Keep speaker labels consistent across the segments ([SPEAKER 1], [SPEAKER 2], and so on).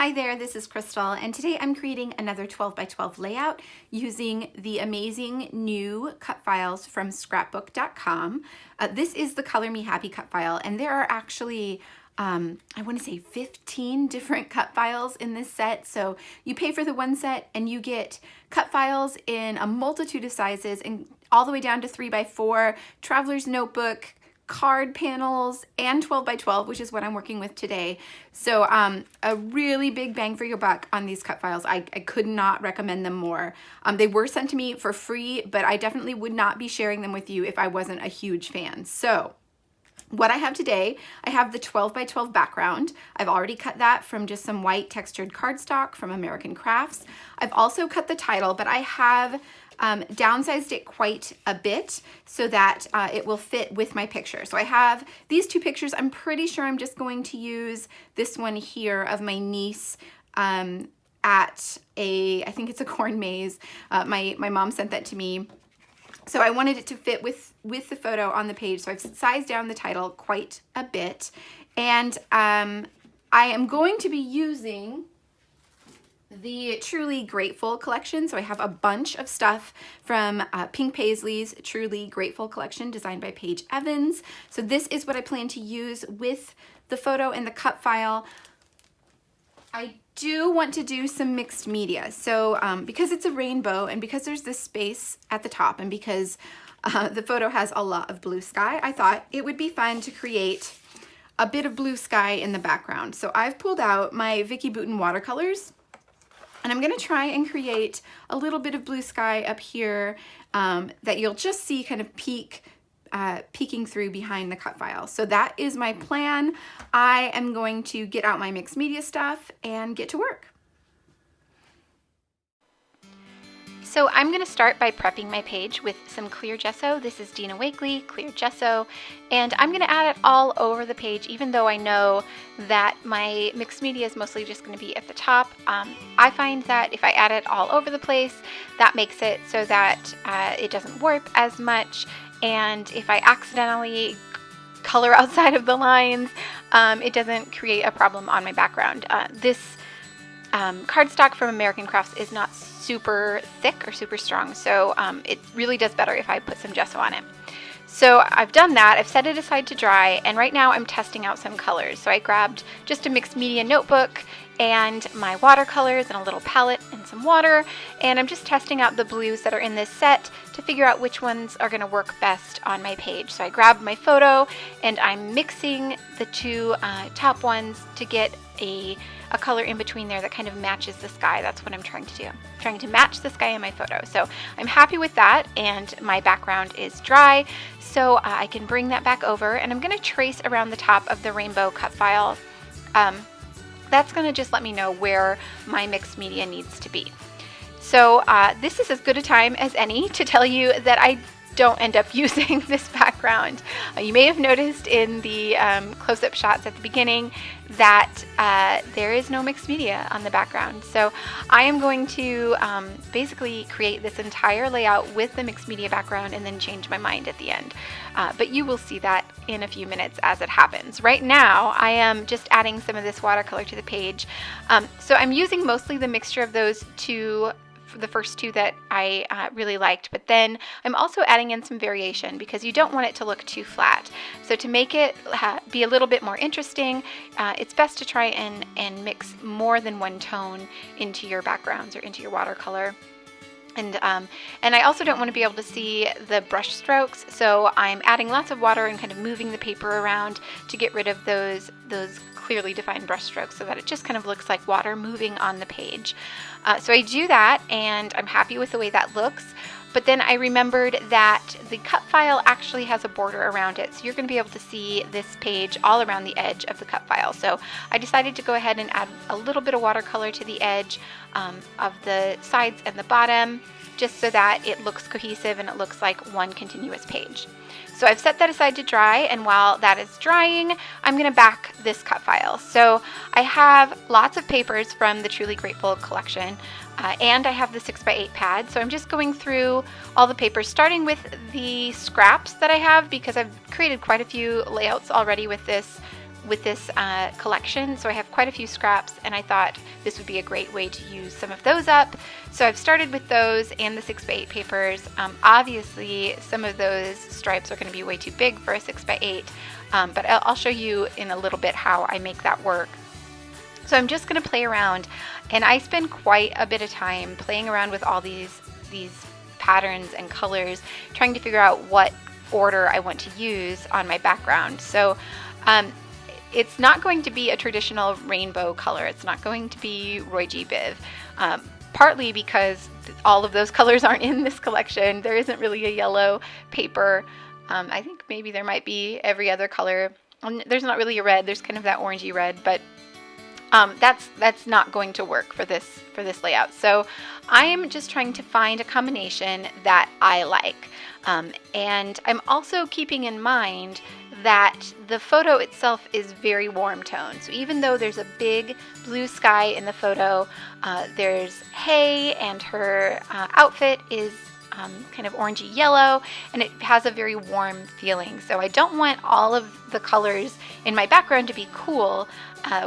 [SPEAKER 1] Hi there, this is Crystal, and today I'm creating another 12 by 12 layout using the amazing new cut files from scrapbook.com. This is the Color Me Happy cut file, and there are actually I want to say 15 different cut files in this set. So you pay for the one set and you get cut files in a multitude of sizes and all the way down to 3 by 4, traveler's notebook, card panels, and 12 by 12, which is what I'm working with today. So a really big bang for your buck on these cut files. I could not recommend them more. They were sent to me for free, but I definitely would not be sharing them with you if I wasn't a huge fan. So what I have today, I have the 12 by 12 background. I've already cut that from just some white textured cardstock from American Crafts. I've also cut the title, but I have downsized it quite a bit so that it will fit with my picture. So I have these two pictures. I'm pretty sure I'm just going to use this one here of my niece at I think it's a corn maze. My mom sent that to me. So I wanted it to fit with the photo on the page. So I've sized down the title quite a bit. And I am going to be using the Truly Grateful collection. So I have a bunch of stuff from Pink Paisley's Truly Grateful collection designed by Paige Evans. So this is what I plan to use with the photo and the cut file. I do want to do some mixed media. So because it's a rainbow and because there's this space at the top and because the photo has a lot of blue sky, I thought it would be fun to create a bit of blue sky in the background. So I've pulled out my Vicki Boutin watercolors. And I'm gonna try and create a little bit of blue sky up here that you'll just see kind of peeking through behind the cut file. So that is my plan. I am going to get out my mixed media stuff and get to work. So I'm going to start by prepping my page with some clear gesso. This is Dina Wakley clear gesso, and I'm going to add it all over the page, even though I know that my mixed media is mostly just going to be at the top. I find that if I add it all over the place, that makes it so that it doesn't warp as much, and if I accidentally color outside of the lines, it doesn't create a problem on my background. This cardstock from American Crafts is not super thick or super strong, so it really does better if I put some gesso on it. So I've done that, I've set it aside to dry, and right now I'm testing out some colors. So I grabbed just a mixed media notebook and my watercolors and a little palette and some water, and I'm just testing out the blues that are in this set to figure out which ones are going to work best on my page. So I grabbed my photo and I'm mixing the two top ones to get a color in between there that kind of matches the sky. That's what I'm trying to do. I'm trying to match the sky in my photo. So I'm happy with that, and my background is dry, so I can bring that back over, and I'm going to trace around the top of the rainbow cut file. That's going to just let me know where my mixed media needs to be. So this is as good a time as any to tell you that I don't end up using this background. You may have noticed in the close-up shots at the beginning that there is no mixed media on the background. So I am going to basically create this entire layout with the mixed media background and then change my mind at the end. But you will see that in a few minutes as it happens. Right now I am just adding some of this watercolor to the page. So I'm using mostly the mixture of those two, the first two that I really liked, but then I'm also adding in some variation because you don't want it to look too flat. So to make it be a little bit more interesting, it's best to try and mix more than one tone into your backgrounds or into your watercolor. And I also don't want to be able to see the brush strokes, so I'm adding lots of water and kind of moving the paper around to get rid of those clearly defined brush strokes so that it just kind of looks like water moving on the page. So I do that, and I'm happy with the way that looks. But then I remembered that the cut file actually has a border around it, so you're going to be able to see this page all around the edge of the cut file. So I decided to go ahead and add a little bit of watercolor to the edge of the sides and the bottom, just so that it looks cohesive and it looks like one continuous page. So I've set that aside to dry, and while that is drying, I'm going to back this cut file. So I have lots of papers from the Truly Grateful collection, and I have the 6x8 pad. So I'm just going through all the papers, starting with the scraps that I have because I've created quite a few layouts already with this with this collection, so I have quite a few scraps, and I thought this would be a great way to use some of those up. So I've started with those and the 6x8 papers. Obviously, some of those stripes are going to be way too big for a 6x8, but I'll show you in a little bit how I make that work. So I'm just going to play around, and I spend quite a bit of time playing around with all these patterns and colors, trying to figure out what order I want to use on my background. So it's not going to be a traditional rainbow color. It's not going to be Roy G. Biv, partly because all of those colors aren't in this collection. There isn't really a yellow paper. I think maybe there might be every other color. There's not really a red. There's kind of that orangey red, but that's not going to work for this layout. So I am just trying to find a combination that I like. And I'm also keeping in mind that the photo itself is very warm tone. So even though there's a big blue sky in the photo, there's Hay, and her outfit is kind of orangey yellow, and it has a very warm feeling. So I don't want all of the colors in my background to be cool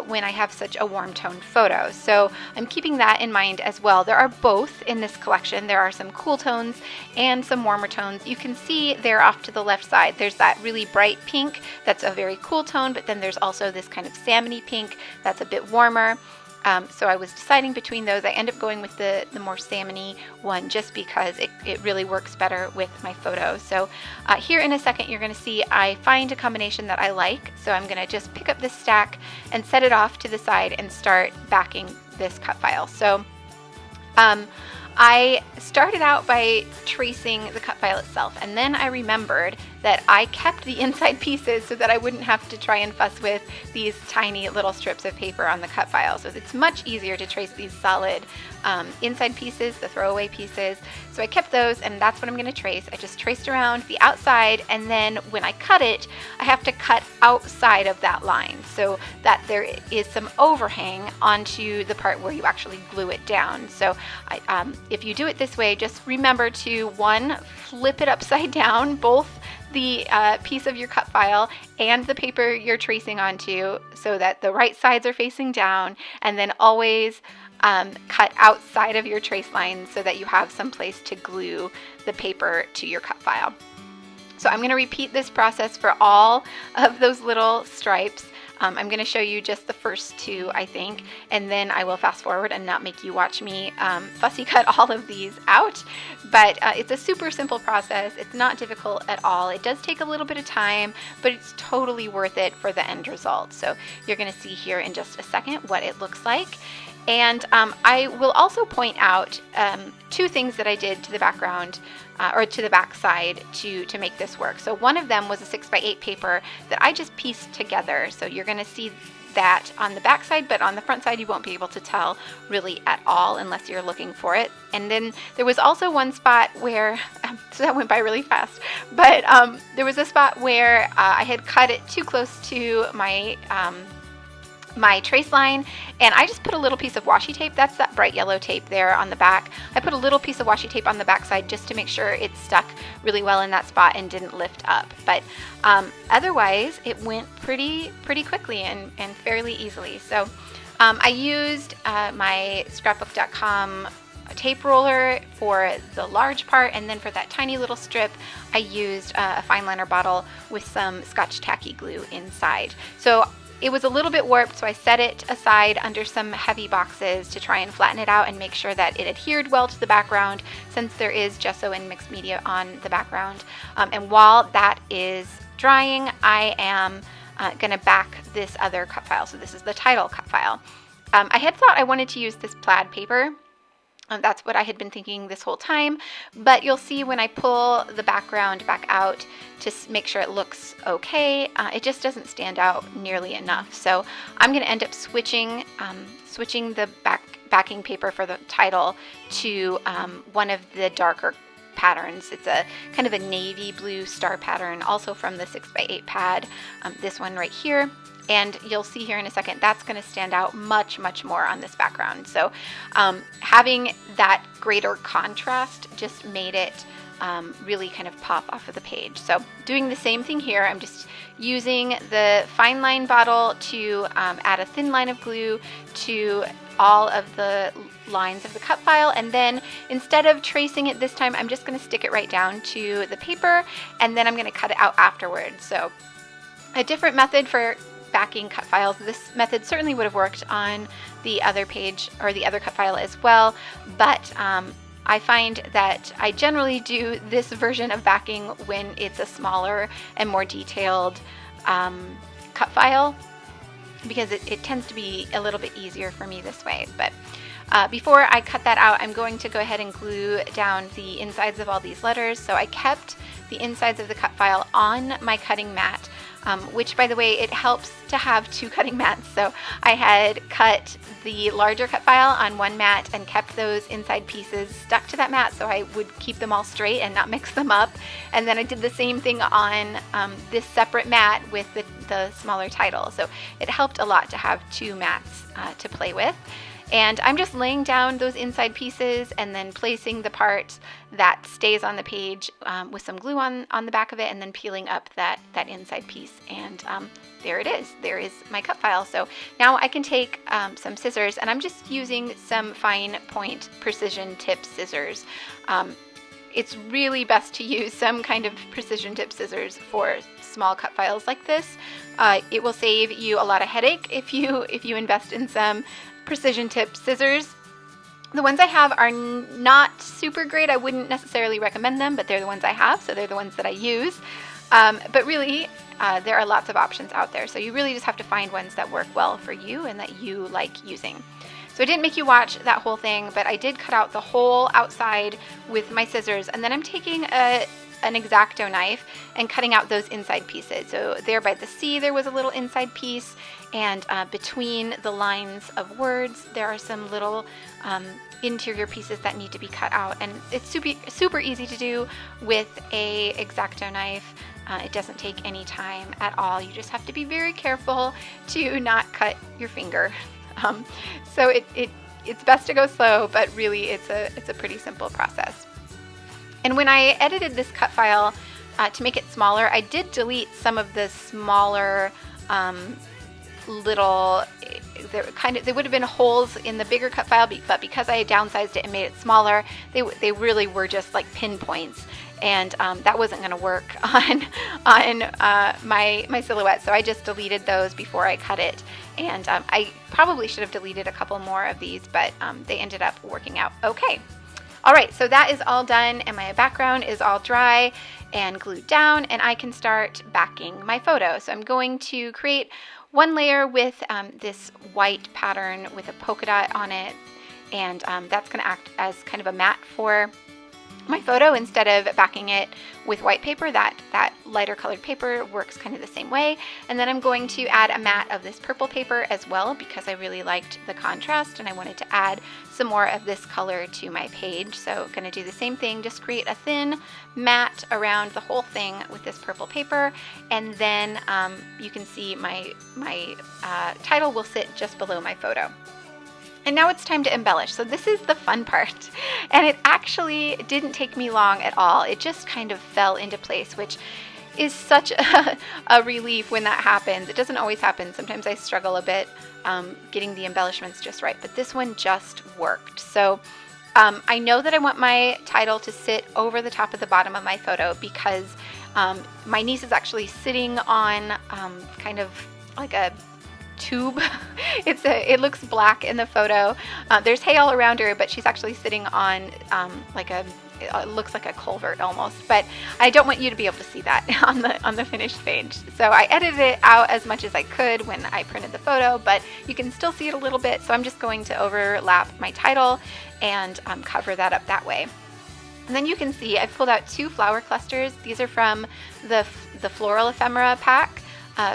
[SPEAKER 1] when I have such a warm toned photo. So I'm keeping that in mind as well. There are both in this collection. There are some cool tones and some warmer tones. You can see there off to the left side, there's that really bright pink that's a very cool tone, but then there's also this kind of salmony pink that's a bit warmer. So I was deciding between those. I end up going with the more salmony one just because it really works better with my photo. So here in a second, you're going to see I find a combination that I like. So I'm going to just pick up this stack and set it off to the side and start backing this cut file. So I started out by tracing the cut file itself, and then I remembered that I kept the inside pieces so that I wouldn't have to try and fuss with these tiny little strips of paper on the cut file. So it's much easier to trace these solid inside pieces, the throwaway pieces. So I kept those, and that's what I'm going to trace. I just traced around the outside, and then when I cut it, I have to cut outside of that line so that there is some overhang onto the part where you actually glue it down. So if you do it this way, just remember to, one, flip it upside down, both the piece of your cut file and the paper you're tracing onto, so that the right sides are facing down, and then always cut outside of your trace line so that you have some place to glue the paper to your cut file. So I'm going to repeat this process for all of those little stripes. I'm going to show you just the first two, I think, and then I will fast forward and not make you watch me fussy cut all of these out. But it's a super simple process. It's not difficult at all. It does take a little bit of time, but it's totally worth it for the end result. So you're going to see here in just a second what it looks like. And I will also point out two things that I did to the background or to the back side to make this work. So one of them was a 6x8 paper that I just pieced together. So you're going to see that on the back side, but on the front side you won't be able to tell really at all unless you're looking for it. And then there was also one spot where, so that went by really fast, but there was a spot where I had cut it too close to my trace line, and I just put a little piece of washi tape. That's that bright yellow tape there on the back. I put a little piece of washi tape on the back side just to make sure it stuck really well in that spot and didn't lift up. But otherwise, it went pretty quickly and fairly easily. So I used my scrapbook.com tape roller for the large part, and then for that tiny little strip, I used a fine liner bottle with some Scotch tacky glue inside. So it was a little bit warped, so I set it aside under some heavy boxes to try and flatten it out and make sure that it adhered well to the background, since there is gesso and mixed media on the background. And while that is drying, I am going to back this other cut file. So this is the title cut file. I had thought I wanted to use this plaid paper. That's what I had been thinking this whole time, but you'll see when I pull the background back out to make sure it looks okay, it just doesn't stand out nearly enough. So I'm going to end up switching the backing paper for the title to one of the darker patterns. It's a kind of a navy blue star pattern, also from the 6x8 pad, this one right here. And you'll see here in a second, that's going to stand out much more on this background. So having that greater contrast just made it really kind of pop off of the page. So doing the same thing here, I'm just using the fine line bottle to add a thin line of glue to all of the lines of the cut file, and then instead of tracing it this time, I'm just going to stick it right down to the paper, and then I'm going to cut it out afterwards. So a different method for backing cut files. This method certainly would have worked on the other page or the other cut file as well, but I find that I generally do this version of backing when it's a smaller and more detailed cut file, because it tends to be a little bit easier for me this way. But before I cut that out, I'm going to go ahead and glue down the insides of all these letters. So I kept the insides of the cut file on my cutting mat, which, by the way, it helps to have two cutting mats. So I had cut the larger cut file on one mat and kept those inside pieces stuck to that mat so I would keep them all straight and not mix them up. And then I did the same thing on this separate mat with the smaller title. So it helped a lot to have two mats to play with. And I'm just laying down those inside pieces and then placing the part that stays on the page with some glue on the back of it, and then peeling up that inside piece. And there it is. There is my cut file. So now I can take some scissors, and I'm just using some fine point precision tip scissors. It's really best to use some kind of precision tip scissors for small cut files like this. It will save you a lot of headache if you invest in some precision tip scissors. The ones I have are not super great. I wouldn't necessarily recommend them, but they're the ones I have, so they're the ones that I use. But really, there are lots of options out there, so you really just have to find ones that work well for you and that you like using. So I didn't make you watch that whole thing, but I did cut out the whole outside with my scissors, and then I'm taking an X-Acto knife and cutting out those inside pieces. So there by the C, there was a little inside piece, and between the lines of words, there are some little interior pieces that need to be cut out. And it's super easy to do with a X-Acto knife. It doesn't take any time at all. You just have to be very careful to not cut your finger. So it's best to go slow, but really it's a pretty simple process. And when I edited this cut file to make it smaller, I did delete some of the smaller little, there would have been holes in the bigger cut file, but because I downsized it and made it smaller, they really were just like pinpoints, and that wasn't going to work on my silhouette. So I just deleted those before I cut it, and I probably should have deleted a couple more of these, but they ended up working out okay. All right, so that is all done, and my background is all dry and glued down, and I can start backing my photo. So I'm going to create one layer with this white pattern with a polka dot on it, and that's going to act as kind of a mat for my photo instead of backing it with white paper. That lighter colored paper works kind of the same way. And then I'm going to add a mat of this purple paper as well, because I really liked the contrast and I wanted to add some more of this color to my page. So going to do the same thing, just create a thin mat around the whole thing with this purple paper, and then you can see my title will sit just below my photo. And now it's time to embellish. So this is the fun part. And it actually didn't take me long at all. It just kind of fell into place, which is such a relief when that happens. It doesn't always happen. Sometimes I struggle a bit getting the embellishments just right, but this one just worked. So I know that I want my title to sit over the top of the bottom of my photo, because my niece is actually sitting on kind of like a tube. It looks black in the photo. There's hay all around her, but she's actually sitting on it looks like a culvert almost. But I don't want you to be able to see that on the finished page. So I edited it out as much as I could when I printed the photo, but you can still see it a little bit. So I'm just going to overlap my title and cover that up that way. And then you can see I've pulled out 2 flower clusters. These are from the Floral Ephemera pack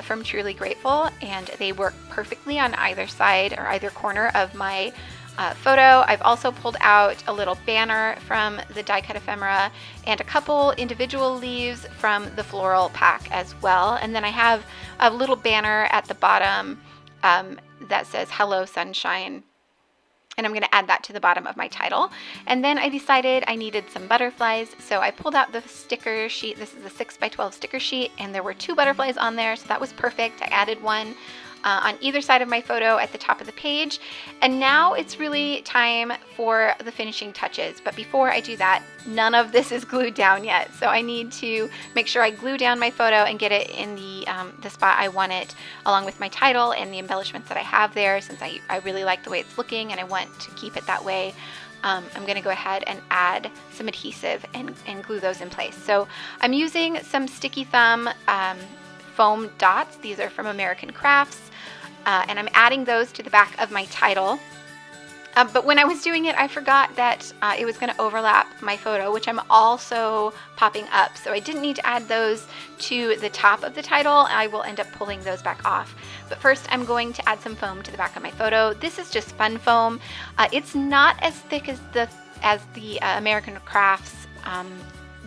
[SPEAKER 1] from Truly Grateful, and they work perfectly on either side or either corner of my photo. I've also pulled out a little banner from the die cut ephemera and a couple individual leaves from the floral pack as well. And then I have a little banner at the bottom that says "Hello Sunshine." And I'm going to add that to the bottom of my title. And then I decided I needed some butterflies, so I pulled out the sticker sheet. This is a 6x12 sticker sheet, and there were 2 butterflies on there, so that was perfect. I added one on either side of my photo at the top of the page. And now it's really time for the finishing touches. But before I do that, none of this is glued down yet. So I need to make sure I glue down my photo and get it in the spot I want it, along with my title and the embellishments that I have there, since I really like the way it's looking and I want to keep it that way. I'm going to go ahead and add some adhesive and glue those in place. So I'm using some Sticky Thumb foam dots. These are from American Crafts. And I'm adding those to the back of my title. But when I was doing it, I forgot that it was going to overlap my photo, which I'm also popping up. So I didn't need to add those to the top of the title. I will end up pulling those back off. But first, I'm going to add some foam to the back of my photo. This is just fun foam. It's not as thick as the American Crafts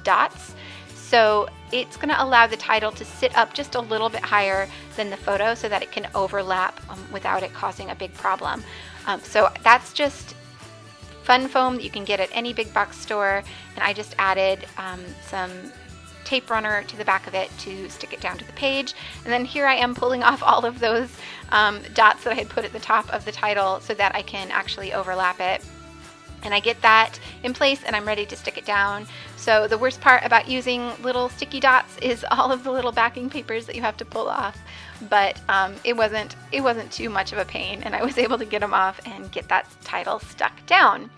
[SPEAKER 1] dots. So it's going to allow the title to sit up just a little bit higher than the photo so that it can overlap without it causing a big problem. So that's just fun foam that you can get at any big box store. And I just added some tape runner to the back of it to stick it down to the page. And then here I am pulling off all of those dots that I had put at the top of the title so that I can actually overlap it. And I get that in place and I'm ready to stick it down. So the worst part about using little sticky dots is all of the little backing papers that you have to pull off. But it wasn't too much of a pain, and I was able to get them off and get that title stuck down.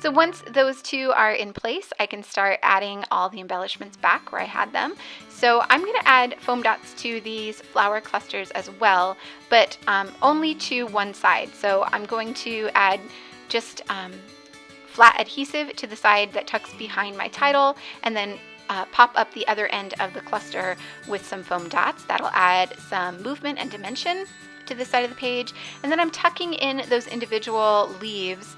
[SPEAKER 1] So once those 2 are in place, I can start adding all the embellishments back where I had them. So I'm going to add foam dots to these flower clusters as well, but only to one side. So I'm going to add just flat adhesive to the side that tucks behind my title, and then pop up the other end of the cluster with some foam dots. That'll add some movement and dimension to the side of the page. And then I'm tucking in those individual leaves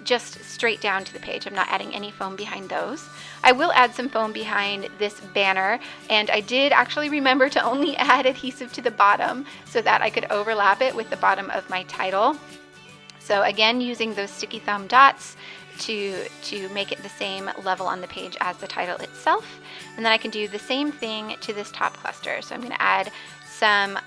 [SPEAKER 1] just straight down to the page. I'm not adding any foam behind those. I will add some foam behind this banner, and I did actually remember to only add adhesive to the bottom so that I could overlap it with the bottom of my title. So again, using those Sticky Thumb dots to make it the same level on the page as the title itself. And then I can do the same thing to this top cluster. So I'm going to add some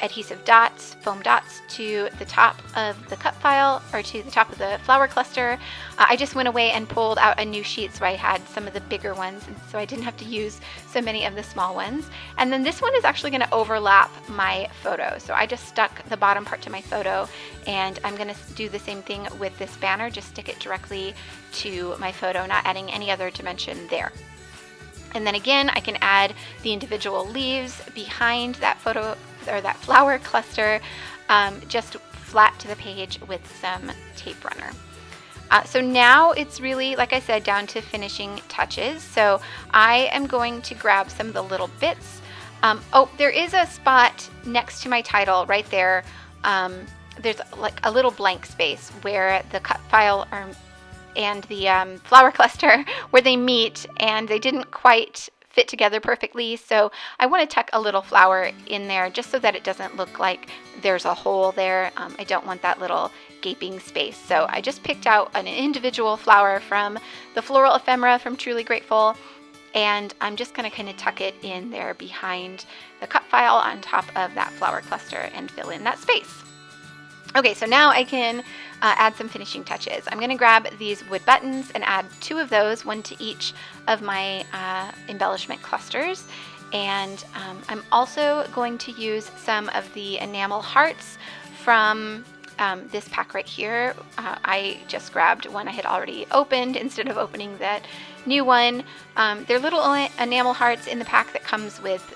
[SPEAKER 1] adhesive dots, foam dots, to the top of the cut file, or to the top of the flower cluster. I just went away and pulled out a new sheet so I had some of the bigger ones, and so I didn't have to use so many of the small ones. And then this one is actually going to overlap my photo. So I just stuck the bottom part to my photo, and I'm going to do the same thing with this banner, just stick it directly to my photo, not adding any other dimension there. And then again, I can add the individual leaves behind that photo or that flower cluster, just flat to the page with some tape runner. So now it's really, like I said, down to finishing touches. So I am going to grab some of the little bits. Oh, there is a spot next to my title right there. There's like a little blank space where the cut file and the flower cluster where they meet, and they didn't quite fit together perfectly, so I want to tuck a little flower in there just so that it doesn't look like there's a hole there. I don't want that little gaping space, so I just picked out an individual flower from the Floral Ephemera from Truly Grateful, and I'm just going to kind of tuck it in there behind the cut file on top of that flower cluster and fill in that space. Okay, so now I can add some finishing touches. I'm going to grab these wood buttons and add 2 of those, one to each of my embellishment clusters. And I'm also going to use some of the enamel hearts from this pack right here. I just grabbed one I had already opened instead of opening that new one. They're little enamel hearts in the pack that comes with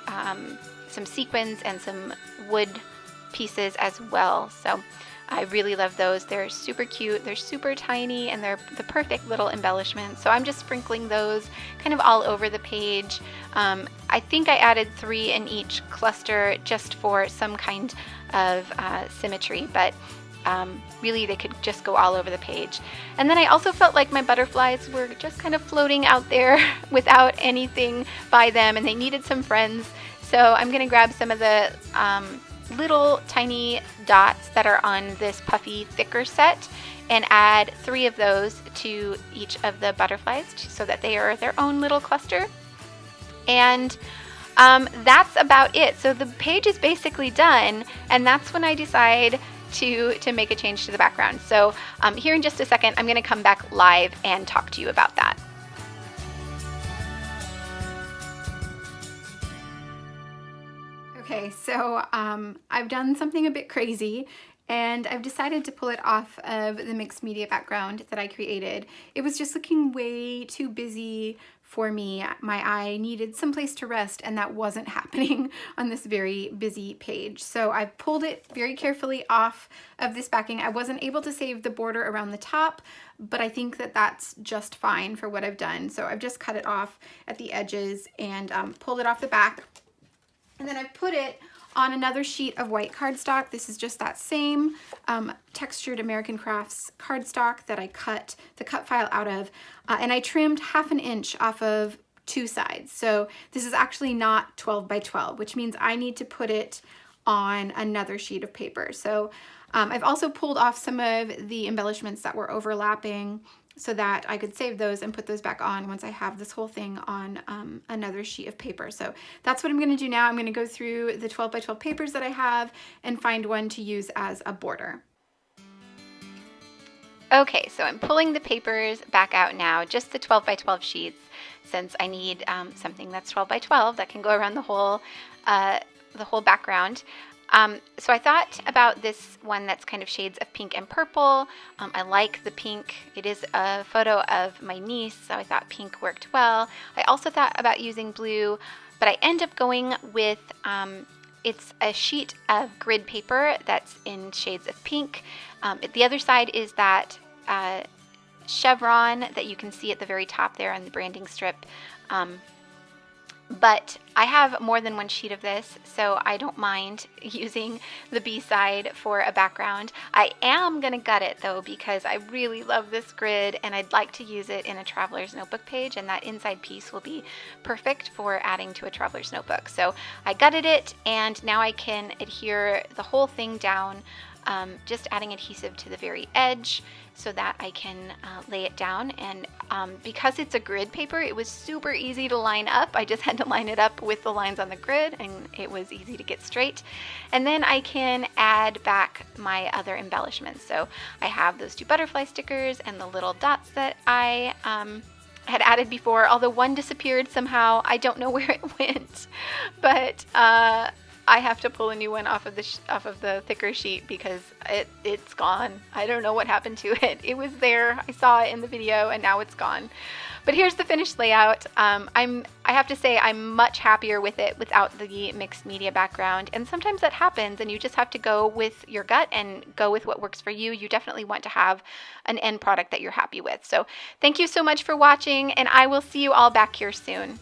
[SPEAKER 1] some sequins and some wood pieces as well. So I really love those. They're super cute, they're super tiny, and they're the perfect little embellishment. So I'm just sprinkling those kind of all over the page. I think I added 3 in each cluster just for some kind of symmetry, but really they could just go all over the page. And then I also felt like my butterflies were just kind of floating out there without anything by them, and they needed some friends. So I'm going to grab some of the little tiny dots that are on this puffy thicker set and add 3 of those to each of the butterflies so that they are their own little cluster. And that's about it. So the page is basically done, and that's when I decide to make a change to the background. So here in just a second, I'm going to come back live and talk to you about that. Okay, so I've done something a bit crazy, and I've decided to pull it off of the mixed media background that I created. It was just looking way too busy for me. My eye needed some place to rest, and that wasn't happening on this very busy page. So I've pulled it very carefully off of this backing. I wasn't able to save the border around the top, but I think that that's just fine for what I've done. So I've just cut it off at the edges and pulled it off the back. And then I put it on another sheet of white cardstock. This is just that same textured American Crafts cardstock that I cut the cut file out of. And I trimmed 1/2 inch off of 2 sides. So this is actually not 12 by 12, which means I need to put it on another sheet of paper. So I've also pulled off some of the embellishments that were overlapping so that I could save those and put those back on once I have this whole thing on another sheet of paper. So that's what I'm going to do now. I'm going to go through the 12 by 12 papers that I have and find one to use as a border. Okay, so I'm pulling the papers back out now, just the 12 by 12 sheets, since I need something that's 12 by 12 that can go around the whole background. So I thought about this one that's kind of shades of pink and purple. I like the pink. It is a photo of my niece, so I thought pink worked well. I also thought about using blue, but I end up going with, it's a sheet of grid paper that's in shades of pink. The other side is that chevron that you can see at the very top there on the branding strip. But I have more than one sheet of this, so I don't mind using the B side for a background. I am going to gut it though, because I really love this grid and I'd like to use it in a traveler's notebook page, and that inside piece will be perfect for adding to a traveler's notebook. So I gutted it, and now I can adhere the whole thing down, just adding adhesive to the very edge so that I can lay it down. And because it's a grid paper, it was super easy to line up. I just had to line it up with the lines on the grid, and it was easy to get straight. And then I can add back my other embellishments. So I have those 2 butterfly stickers and the little dots that I had added before, although one disappeared somehow. I don't know where it went, but I have to pull a new one off of the thicker sheet because it's gone. I don't know what happened to it. It was there. I saw it in the video, and now it's gone. But here's the finished layout. I have to say I'm much happier with it without the mixed media background. And sometimes that happens, and you just have to go with your gut and go with what works for you. You definitely want to have an end product that you're happy with. So thank you so much for watching, and I will see you all back here soon.